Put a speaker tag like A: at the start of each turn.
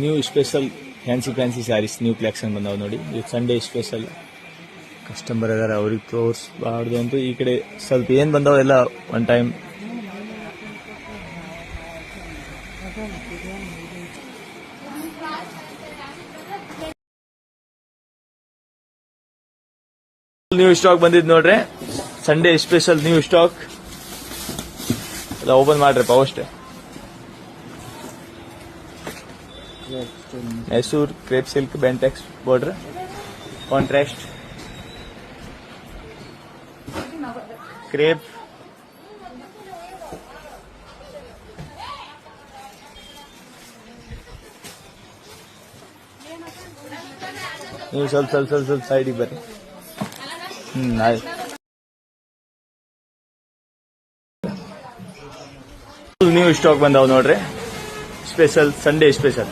A: New special fancy sarees new collection ಬಂದಾವ ನೋಡಿ. ಇದು ಸಂಡೇ ಸ್ಪೆಷಲ್. ಕಸ್ಟಮರ್ ಇದಾರೆ, ಅವ್ರಿಗೆ ತೋರಿಸಬಾರ್ದು ಅಂತ ಈ ಕಡೆ ಸ್ವಲ್ಪ ಏನ್ ಬಂದಾವ ಎಲ್ಲ ಒನ್ ಟೈಮ್. ನ್ಯೂ ಸ್ಟಾಕ್ ಬಂದಿದ್ ನೋಡ್ರಿ, ಸಂಡೇ ಸ್ಪೆಷಲ್ ನ್ಯೂ ಸ್ಟಾಕ್ ಎಲ್ಲ ಓಪನ್ ಮಾಡ್ರಪ್ಪ ಅಷ್ಟೇ. Mysore crepe silk Bentex border contrast crepe. ನೀವು ಸ್ವಲ್ಪ ಸೈಡಿಗೆ ಬರ್ರಿ. ಆಯ್ತು. ನ್ಯೂ ಸ್ಟಾಕ್ ಬಂದಾವ್ ನೋಡ್ರಿ, ಸ್ಪೆಷಲ್ ಸಂಡೇ ಸ್ಪೆಷಲ್.